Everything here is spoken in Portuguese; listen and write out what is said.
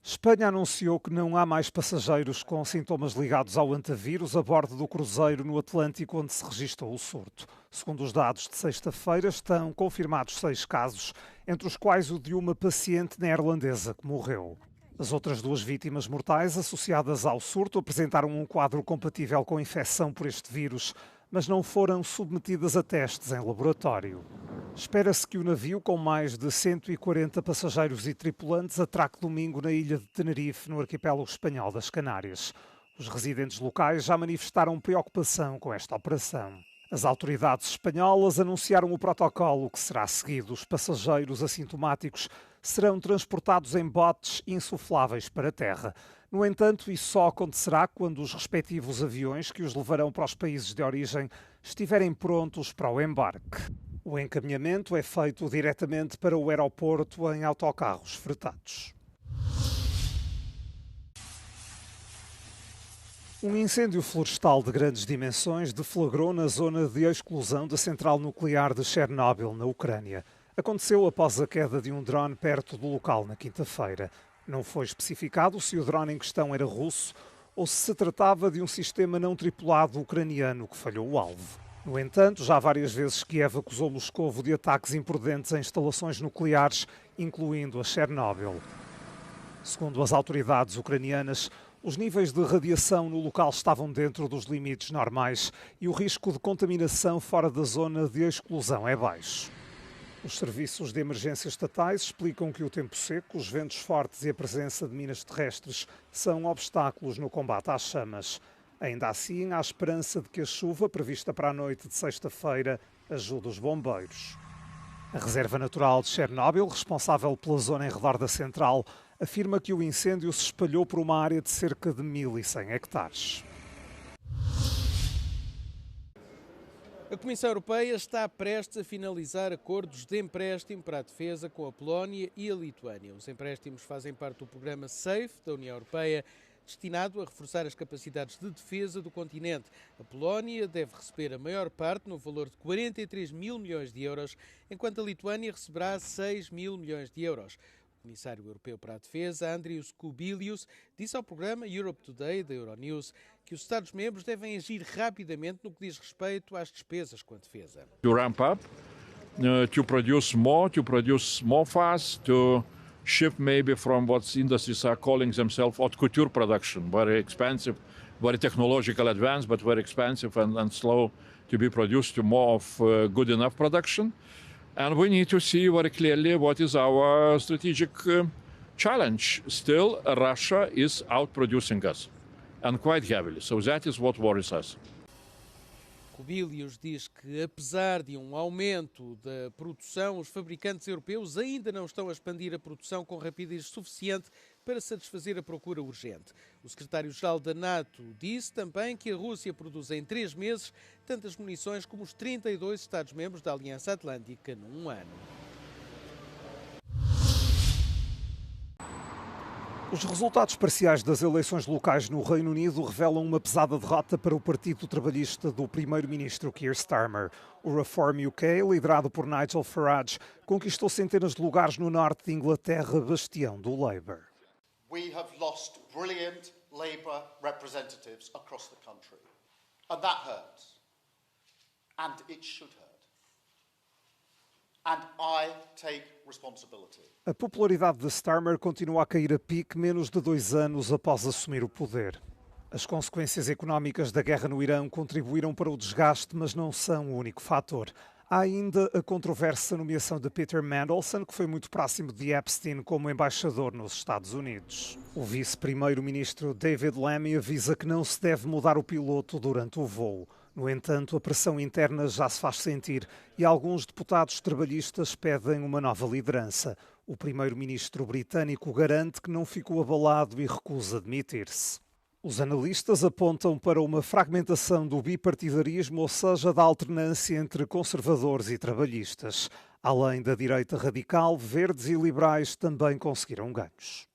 Espanha anunciou que não há mais passageiros com sintomas ligados ao antavírus a bordo do cruzeiro no Atlântico onde se registrou o surto. Segundo os dados de sexta-feira, estão confirmados 6 casos, entre os quais o de uma paciente neerlandesa que morreu. As outras 2 vítimas mortais associadas ao surto apresentaram um quadro compatível com infecção por este vírus, mas não foram submetidas a testes em laboratório. Espera-se que o navio, com mais de 140 passageiros e tripulantes, atraque domingo na ilha de Tenerife, no arquipélago espanhol das Canárias. Os residentes locais já manifestaram preocupação com esta operação. As autoridades espanholas anunciaram o protocolo que será seguido. Os passageiros assintomáticos serão transportados em botes insufláveis para a terra. No entanto, isso só acontecerá quando os respectivos aviões que os levarão para os países de origem estiverem prontos para o embarque. O encaminhamento é feito diretamente para o aeroporto em autocarros fretados. Um incêndio florestal de grandes dimensões deflagrou na zona de exclusão da central nuclear de Chernobyl, na Ucrânia. Aconteceu após a queda de um drone perto do local na quinta-feira. Não foi especificado se o drone em questão era russo ou se tratava de um sistema não tripulado ucraniano que falhou o alvo. No entanto, já várias vezes Kiev acusou Moscovo de ataques imprudentes a instalações nucleares, incluindo a Chernobyl. Segundo as autoridades ucranianas, os níveis de radiação no local estavam dentro dos limites normais e o risco de contaminação fora da zona de exclusão é baixo. Os serviços de emergência estatais explicam que o tempo seco, os ventos fortes e a presença de minas terrestres são obstáculos no combate às chamas. Ainda assim, há esperança de que a chuva, prevista para a noite de sexta-feira, ajude os bombeiros. A Reserva Natural de Chernobyl, responsável pela zona em redor da central, afirma que o incêndio se espalhou por uma área de cerca de 1.100 hectares. A Comissão Europeia está prestes a finalizar acordos de empréstimo para a defesa com a Polónia e a Lituânia. Os empréstimos fazem parte do programa SAFE da União Europeia, destinado a reforçar as capacidades de defesa do continente. A Polónia deve receber a maior parte, no valor de 43 mil milhões de euros, enquanto a Lituânia receberá 6 mil milhões de euros. O Comissário Europeu para a Defesa, Andrius Kubilius, disse ao programa Europe Today, da Euronews, que os Estados-membros devem agir rapidamente no que diz respeito às despesas com a defesa. To ramp up, to produce more fast, to shift maybe from what industries are calling themselves haute couture production, very expensive, very technological advanced, but very expensive and slow to be produced, to more of good enough production. And we need to see very clearly what is our strategic challenge. Still, Russia is outproducing us, and quite heavily. So that is what worries us. Kubilius diz que, apesar de um aumento da produção, os fabricantes europeus ainda não estão a expandir a produção com rapidez suficiente para satisfazer a procura urgente. O secretário-geral da NATO disse também que a Rússia produz em 3 meses tantas munições como os 32 Estados-membros da Aliança Atlântica num ano. Os resultados parciais das eleições locais no Reino Unido revelam uma pesada derrota para o Partido Trabalhista do primeiro-ministro Keir Starmer. O Reform UK, liderado por Nigel Farage, conquistou centenas de lugares no norte de Inglaterra, bastião do Labour. We have lost brilliant Labour representatives across the country. And that hurts. And it should hurt. And I take responsibility. A popularidade de Starmer continua a cair a pique menos de 2 anos após assumir o poder. As consequências económicas da guerra no Irão contribuíram para o desgaste, mas não são o único fator. Há ainda a controversa nomeação de Peter Mandelson, que foi muito próximo de Epstein como embaixador nos Estados Unidos. O vice-primeiro-ministro David Lammy avisa que não se deve mudar o piloto durante o voo. No entanto, a pressão interna já se faz sentir e alguns deputados trabalhistas pedem uma nova liderança. O primeiro-ministro britânico garante que não ficou abalado e recusa demitir-se. Os analistas apontam para uma fragmentação do bipartidarismo, ou seja, da alternância entre conservadores e trabalhistas. Além da direita radical, verdes e liberais também conseguiram ganhos.